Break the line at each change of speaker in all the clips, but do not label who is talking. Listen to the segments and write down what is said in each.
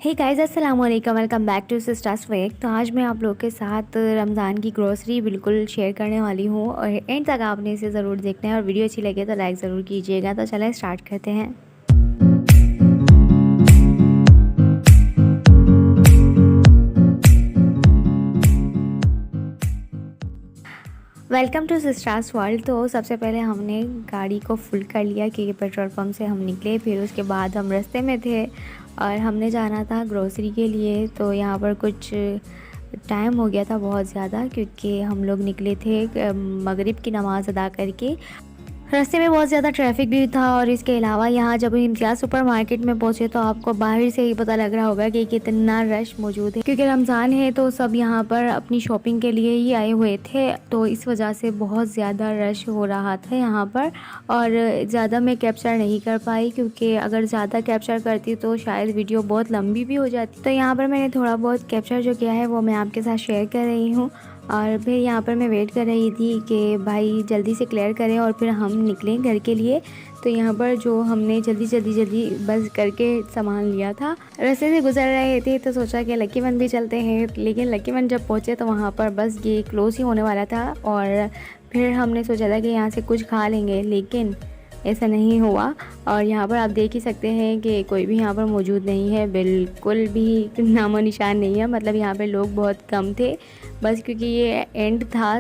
Hey guys, अस्सलाम वालेकुम। Welcome back two sisters वेक। तो आज मैं आप लोग के साथ रमज़ान की ग्रोसरी बिल्कुल शेयर करने वाली हूँ और एंड तक आपने इसे ज़रूर देखना है और वीडियो अच्छी लगे तो लाइक ज़रूर कीजिएगा। तो चलें स्टार्ट करते हैं। Welcome two sisters world. तो सबसे पहले हमने गाड़ी को फुल कर लिया क्योंकि पेट्रोल पंप से हम निकले। फिर उसके बाद हम रास्ते में थे और हमने जाना था ग्रोसरी के लिए। तो यहाँ पर कुछ टाइम हो गया था बहुत ज़्यादा क्योंकि हम लोग निकले थे मगरिब की नमाज़ अदा करके। रास्ते में बहुत ज़्यादा ट्रैफिक भी था और इसके अलावा यहाँ जब इम्तियाज़ सुपर मार्केट में पहुँचे तो आपको बाहर से ही पता लग रहा होगा कि कितना रश मौजूद है क्योंकि रमज़ान है तो सब यहाँ पर अपनी शॉपिंग के लिए ही आए हुए थे। तो इस वजह से बहुत ज़्यादा रश हो रहा था यहाँ पर और ज़्यादा मैं कैप्चर नहीं कर पाई क्योंकि अगर ज़्यादा कैप्चर करती तो शायद वीडियो बहुत लंबी भी हो जाती। तो यहाँ पर मैंने थोड़ा बहुत कैप्चर जो किया है वो मैं आपके साथ शेयर कर रही हूँ। और फिर यहाँ पर मैं वेट कर रही थी कि भाई जल्दी से क्लियर करें और फिर हम निकलें घर के लिए। तो यहाँ पर जो हमने जल्दी बस करके सामान लिया था, रास्ते से गुजर रहे थे तो सोचा कि लकी वन भी चलते हैं। लेकिन लकी वन जब पहुँचे तो वहाँ पर बस ये क्लोज़ ही होने वाला था और फिर हमने सोचा था कि यहाँ से कुछ खा लेंगे, लेकिन ऐसा नहीं हुआ। और यहाँ पर आप देख ही सकते हैं कि कोई भी यहाँ पर मौजूद नहीं है, बिल्कुल भी नामो निशान नहीं है। मतलब यहाँ पे लोग बहुत कम थे बस क्योंकि ये एंड था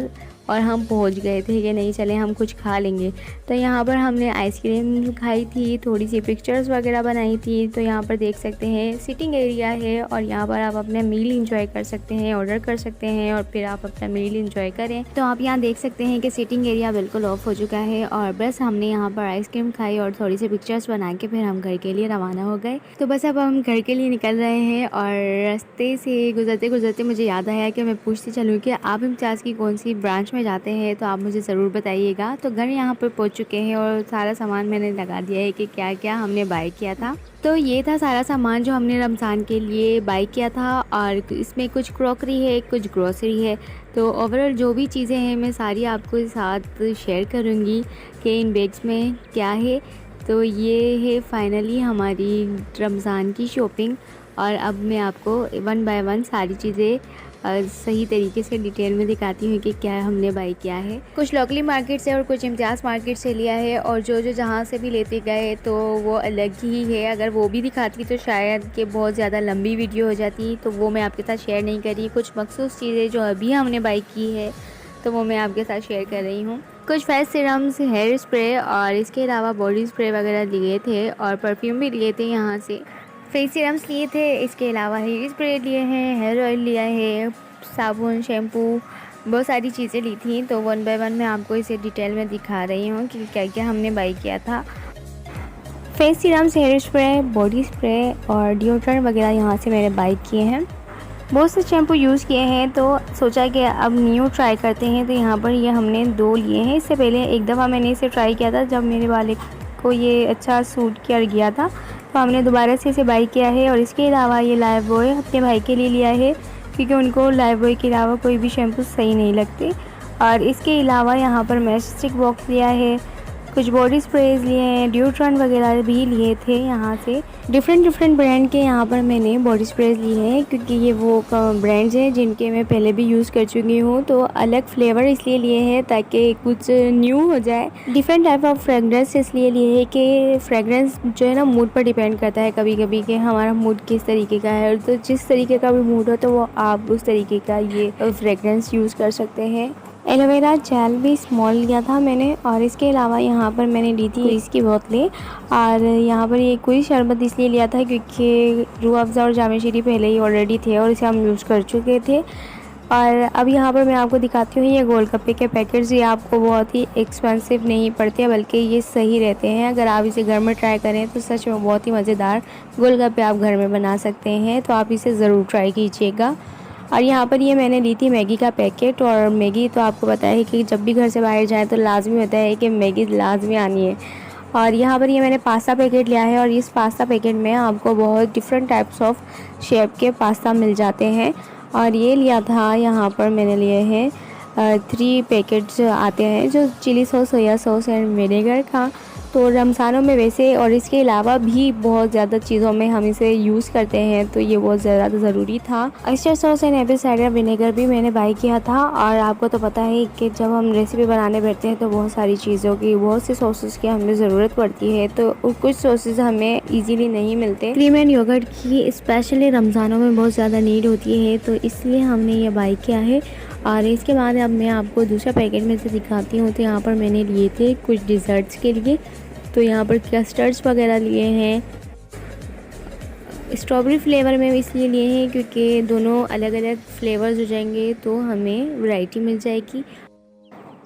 और हम पहुँच गए थे कि नहीं चले हम कुछ खा लेंगे। तो यहाँ पर हमने आइसक्रीम खाई थी, थोड़ी सी पिक्चर्स वगैरह बनाई थी। तो यहाँ पर देख सकते हैं सिटिंग एरिया है और यहाँ पर आप अपना मील इंजॉय कर सकते हैं, ऑर्डर कर सकते हैं और फिर आप अपना मील इंजॉय करें। तो आप यहाँ देख सकते हैं कि सिटिंग एरिया बिल्कुल ऑफ हो चुका है और बस हमने यहाँ पर आइसक्रीम खाई और थोड़ी सी पिक्चर्स बना के फिर हम घर के लिए रवाना हो गए। तो बस अब हम घर के लिए निकल रहे हैं और रास्ते से गुजरते गुजरते मुझे याद आया कि मैं पूछती चलूँ कि आप इम्तियाज़ की कौन सी ब्रांच में जाते हैं, तो आप मुझे ज़रूर बताइएगा। तो घर यहाँ पर पहुँच चुके हैं और सारा सामान मैंने लगा दिया है कि क्या क्या हमने बाय किया था। तो ये था सारा सामान जो हमने रमज़ान के लिए बाय किया था और इसमें कुछ क्रॉकरी है, कुछ ग्रोसरी है। तो ओवरऑल जो भी चीज़ें हैं मैं सारी आपको साथ शेयर करूँगी कि इन बैग्स में क्या है। तो ये है फाइनली हमारी रमज़ान की शॉपिंग और अब मैं आपको वन बाय वन सारी चीज़ें सही तरीके से डिटेल में दिखाती हूँ कि क्या हमने बाई किया है। कुछ लोकली मार्केट से और कुछ इम्तियाज़ मार्केट से लिया है और जो जहाँ से भी लेते गए तो वो अलग ही है। अगर वो भी दिखाती तो शायद कि बहुत ज़्यादा लंबी वीडियो हो जाती, तो वो मैं आपके साथ शेयर नहीं करी। कुछ मखसूस चीज़ें जो अभी हमने बाई की है तो वो मैं आपके साथ शेयर कर रही हूँ। कुछ फेस सीरम्स, हेयर स्प्रे और इसके अलावा बॉडी स्प्रे वगैरह लिए थे और परफ्यूम भी लिए थे यहाँ से। फेस सीरम्स लिए थे, इसके अलावा हेयर स्प्रे लिए हैं, हेयर ऑयल लिया है, साबुन, शैम्पू, बहुत सारी चीज़ें ली थी। तो वन बाय वन मैं आपको इसे डिटेल में दिखा रही हूँ कि क्या क्या हमने बाई किया था। Face serums, hair spray, body spray और डिओड्रेंट वगैरह यहाँ से मैंने बाई किए हैं। बहुत से शैम्पू यूज़ किए हैं तो सोचा कि अब न्यू ट्राई करते हैं। तो यहाँ पर ये हमने 2 लिए हैं। इससे पहले एक दफ़ा मैंने इसे ट्राई किया था जब मेरे वाले को ये अच्छा सूट कर गया था, तो हमने दोबारा से इसे बाई किया है। और इसके अलावा ये लाइफ बॉय अपने भाई के लिए लिया है क्योंकि उनको लाइफ बॉय के अलावा कोई भी शैम्पू सही नहीं लगते। और इसके अलावा यहाँ पर मैच स्टिक बॉक्स लिया है, कुछ बॉडी स्प्रेज लिए हैं, डिओड्रेंट वगैरह भी लिए थे यहाँ से। डिफरेंट ब्रांड के यहाँ पर मैंने बॉडी स्प्रेज लिए हैं क्योंकि ये वो ब्रांड्स हैं जिनके मैं पहले भी यूज़ कर चुकी हूँ। तो अलग फ्लेवर इसलिए लिए हैं ताकि कुछ न्यू हो जाए। डिफरेंट टाइप ऑफ फ्रेगरेंस इसलिए लिए है कि फ्रेगरेंस जो है ना मूड पर डिपेंड करता है कभी कभी कि हमारा मूड किस तरीके का है। तो जिस तरीके का भी मूड हो तो वो आप उस तरीके का ये फ्रेगरेंस यूज़ कर सकते हैं। एलोवेरा जेल भी स्मॉल लिया था मैंने और इसके अलावा यहाँ पर मैंने ली थी इसकी बोतलें। और यहाँ पर ये कोई शरबत इसलिए लिया था क्योंकि रूह अफ़ज़ा और जाम शीरी पहले ही ऑलरेडी थे और इसे हम यूज़ कर चुके थे। और अब यहाँ पर मैं आपको दिखाती हूँ ये गोलगप्पे के पैकेट्स। ये आपको बहुत ही एक्सपेंसिव नहीं पड़ते बल्कि ये सही रहते हैं। अगर आप इसे घर में ट्राई करें तो सच में बहुत ही मज़ेदार गोलगप्पे आप घर में बना सकते हैं। तो आप इसे ज़रूर ट्राई कीजिएगा। और यहाँ पर ये मैंने ली थी मैगी का पैकेट। और मैगी तो आपको पता है कि जब भी घर से बाहर जाएँ तो लाजमी होता है कि मैगी लाजमी आनी है। और यहाँ पर ये मैंने पास्ता पैकेट लिया है और इस पास्ता पैकेट में आपको बहुत डिफरेंट टाइप्स ऑफ शेप के पास्ता मिल जाते हैं। और ये लिया था यहाँ पर मैंने लिए हैं 3 पैकेट्स आते हैं जो chilli sauce, soya sauce and vinegar का। तो रमज़ानों में वैसे और इसके अलावा भी बहुत ज़्यादा चीज़ों में हम इसे यूज़ करते हैं, तो ये बहुत ज़्यादा ज़रूरी था। Oyster sauce and Apple cider vinegar भी मैंने बाय किया था। और आपको तो पता है कि जब हम रेसिपी बनाने बैठते हैं तो बहुत सारी चीज़ों की, बहुत सी सॉसेस की हमें ज़रूरत पड़ती है, तो कुछ सॉसेस हमें ईजीली नहीं मिलते। क्रीम एंड योगर्ट की स्पेशली रमज़ानों में बहुत ज़्यादा नीड होती है, तो इसलिए हमने ये बाय किया है। और इसके बाद अब मैं आपको दूसरा पैकेट में से दिखाती हूँ। तो यहाँ पर मैंने लिए थे कुछ डिज़र्ट्स के लिए, तो यहाँ पर कस्टर्ड्स वगैरह लिए हैं। स्ट्रॉबेरी फ्लेवर में इसलिए लिए हैं क्योंकि दोनों अलग अलग फ्लेवर्स हो जाएंगे तो हमें वैरायटी मिल जाएगी।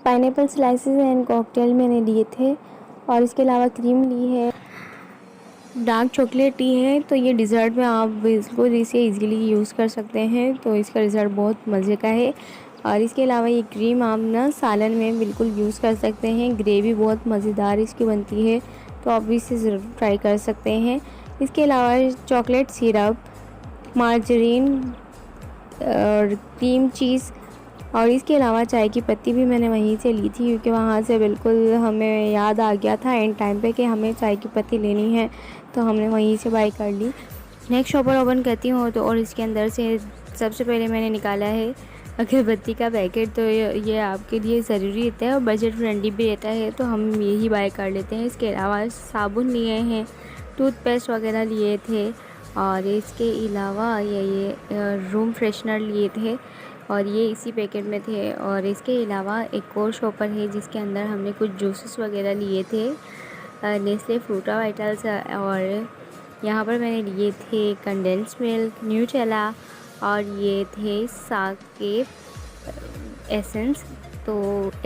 पाइनएप्पल स्लाइसेस एंड कॉकटेल मैंने लिए थे। और इसके अलावा क्रीम ली है, डार्क चॉकलेट टी है। तो ये डिज़र्ट में आप इसको इसे ईज़िली यूज़ कर सकते हैं, तो इसका रिज़ल्ट बहुत मज़े का है। और इसके अलावा ये क्रीम आप ना सालन में बिल्कुल यूज़ कर सकते हैं, ग्रेवी बहुत मज़ेदार इसकी बनती है, तो आप इसे ज़रूर ट्राई कर सकते हैं। इसके अलावा चॉकलेट सिरप, मार्जरीन और क्रीम चीज़, और इसके अलावा चाय की पत्ती भी मैंने वहीं से ली थी क्योंकि वहाँ से बिल्कुल हमें याद आ गया था एंड टाइम पे कि हमें चाय की पत्ती लेनी है, तो हमने वहीं से बाय कर ली। नेक्स्ट शॉपर ओपन करती हूँ तो और इसके अंदर से सबसे पहले मैंने निकाला है अगरबत्ती का पैकेट। तो ये आपके लिए ज़रूरी रहता है और बजट फ्रेंडली भी रहता है, तो हम यही बाय कर लेते हैं। इसके अलावा साबुन लिए हैं, टूथपेस्ट वगैरह लिए थे, और इसके अलावा ये रूम फ्रेशनर लिए थे और ये इसी पैकेट में थे। और इसके अलावा एक और शॉपर है जिसके अंदर हमने कुछ जूसेस वगैरह लिए थे, नेस्ले फ्रूटा वाइटल्स, और यहाँ पर मैंने लिए थे कंडेंस मिल्क, न्यूट्रेला, और ये थे साके एसेंस। तो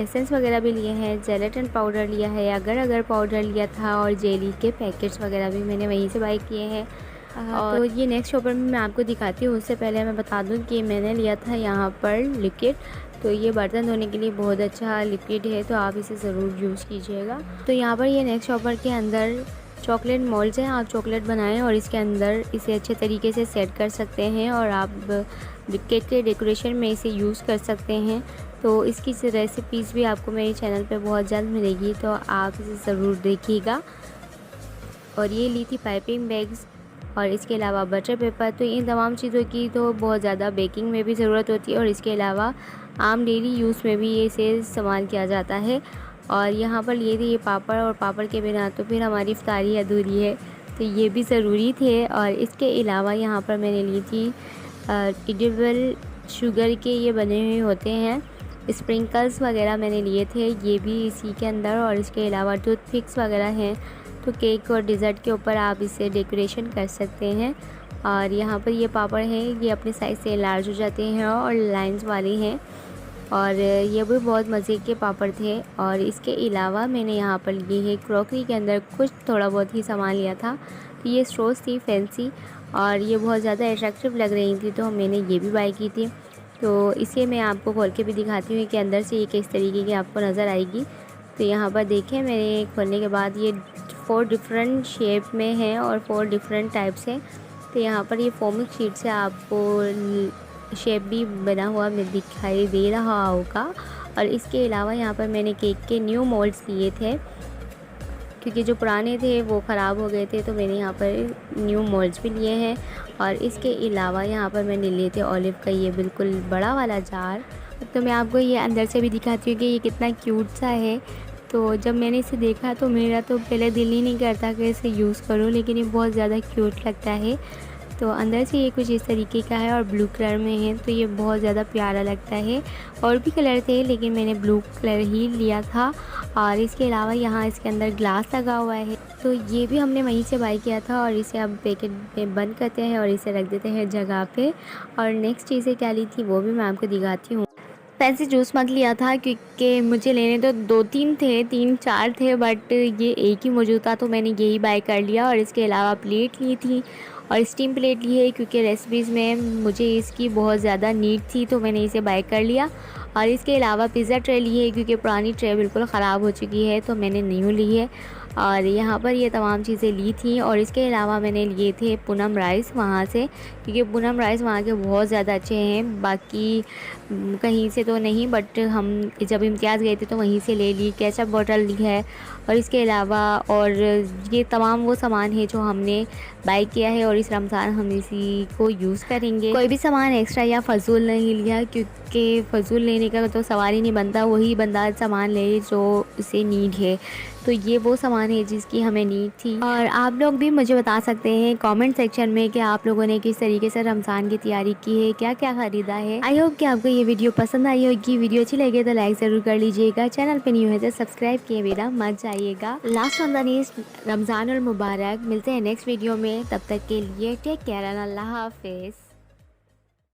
एसेंस वगैरह भी लिए हैं, जेलेटिन पाउडर लिया है, अगर अगर पाउडर लिया था, और जेली के पैकेट्स वगैरह भी मैंने वहीं से बाय किए हैं। तो ये नेक्स्ट शॉपर में मैं आपको दिखाती हूँ। उससे पहले मैं बता दूँ कि मैंने लिया था यहाँ पर लिक्विड, तो ये बर्तन धोने के लिए बहुत अच्छा लिक्विड है, तो आप इसे ज़रूर यूज़ कीजिएगा। तो यहाँ पर ये नेक्स्ट शॉपर के अंदर चॉकलेट मोल्ड्स हैं, आप चॉकलेट बनाएं और इसके अंदर इसे अच्छे तरीके से सेट कर सकते हैं और आप केक के डेकोरेशन में इसे यूज़ कर सकते हैं। तो इसकी रेसिपीज़ भी आपको मेरे चैनल पे बहुत जल्द मिलेगी, तो आप इसे ज़रूर देखिएगा। और ये ली थी पाइपिंग बैग्स और इसके अलावा बटर पेपर। तो इन तमाम चीज़ों की तो बहुत ज़्यादा बेकिंग में भी ज़रूरत होती है और इसके अलावा आम डेली यूज़ में भी इसे इस्तेमाल किया जाता है। और यहाँ पर लिए थे ये पापड़, और पापड़ के बिना तो फिर हमारी इफ्तारी अधूरी है, तो ये भी ज़रूरी थे। और इसके अलावा यहाँ पर मैंने ली थी एडिबल शुगर के ये बने हुए होते हैं स्प्रिंकल्स वगैरह मैंने लिए थे, ये भी इसी के अंदर। और इसके अलावा टूथपिक्स वगैरह हैं, तो केक और डिज़र्ट के ऊपर आप इसे डेकोरेशन कर सकते हैं। और यहाँ पर ये पापड़ हैं, ये अपने साइज़ से लार्ज हो जाते हैं और लाइंस वाले हैं, और ये भी बहुत मज़े के पापड़ थे। और इसके अलावा मैंने यहाँ पर लिए है क्रॉकरी के अंदर कुछ थोड़ा बहुत ही सामान लिया था। तो ये स्ट्रोस थी फैंसी और ये बहुत ज़्यादा अट्रैक्टिव लग रही थी, तो मैंने ये भी बाय की थी। तो इसे मैं आपको खोल के भी दिखाती हूँ कि अंदर से ये किस तरीके की आपको नज़र आएगी। तो यहाँ पर देखें, मैंने खोलने के बाद ये 4 डिफरेंट शेप में है और 4 डिफरेंट टाइप्स हैं। तो यहाँ पर ये फोमिक शीट से आपको शेप भी बना हुआ में दिखाई दे रहा होगा। और इसके अलावा यहाँ पर मैंने केक के न्यू मोल्ड्स लिए थे क्योंकि जो पुराने थे वो ख़राब हो गए थे, तो मैंने यहाँ पर न्यू मोल्ड्स भी लिए हैं। और इसके अलावा यहाँ पर मैंने लिए थे ऑलिव का ये बिल्कुल बड़ा वाला जार। तो मैं आपको ये अंदर से भी दिखाती हूँ कि ये कितना क्यूट सा है। तो जब मैंने इसे देखा तो मेरा तो पहले दिल ही नहीं करता कि इसे यूज़ करूँ, लेकिन ये बहुत ज़्यादा क्यूट लगता है। तो अंदर से ये कुछ इस तरीके का है और ब्लू कलर में है, तो ये बहुत ज़्यादा प्यारा लगता है। और भी कलर थे लेकिन मैंने ब्लू कलर ही लिया था। और इसके अलावा यहाँ इसके अंदर ग्लास लगा हुआ है, तो ये भी हमने वहीं से बाय किया था। और इसे अब पैकेट में बंद करते हैं और इसे रख देते हैं जगह पे। और नेक्स्ट चीज़ें क्या ली थी वो भी मैं आपको दिखाती हूँ। फैंसी जूस मग लिया था क्योंकि मुझे लेने तो 2-3 थे, 3-4 थे, बट ये एक ही मौजूद था तो मैंने यही बाय कर लिया। और इसके अलावा प्लेट ली थी और स्टीम प्लेट ली है क्योंकि रेसिपीज़ में मुझे इसकी बहुत ज़्यादा नीड थी, तो मैंने इसे बाय कर लिया। और इसके अलावा पिज़्ज़ा ट्रे ली है क्योंकि पुरानी ट्रे बिल्कुल ख़राब हो चुकी है, तो मैंने न्यू ली है। और यहाँ पर ये तमाम चीज़ें ली थी। और इसके अलावा मैंने लिए थे पूनम राइस वहाँ से, क्योंकि पूनम राइस वहाँ के बहुत ज़्यादा अच्छे हैं, बाकी कहीं से तो नहीं, बट हम जब इम्तियाज़ गए थे तो वहीं से ले ली। केचप बॉटल ली है, और इसके अलावा और ये तमाम वो सामान है जो हमने बाय किया है और इस रमज़ान हम इसी को यूज़ करेंगे। कोई भी सामान एक्स्ट्रा या फ़जूल नहीं लिया, क्योंकि फ़जूल लेने का तो सवाल ही नहीं बनता, वही बंदा सामान ले जो उसे नीड है। तो ये वो सामान है जिसकी हमें नीड थी। और आप लोग भी मुझे बता सकते हैं कमेंट सेक्शन में कि आप लोगों ने किस तरीके से रमज़ान की तैयारी की है, क्या क्या ख़रीदा है। आई होप कि आपको ये वीडियो पसंद आई होगी। वीडियो अच्छी लगे तो लाइक ज़रूर कर लीजिएगा, चैनल पे न्यू है तो सब्सक्राइब किए बिना मत जाइएगा। Last on the least Ramzan और मुबारक। मिलते हैं नेक्स्ट वीडियो में, तब तक के लिए टेक केयर, अल्लाह हाफिज़।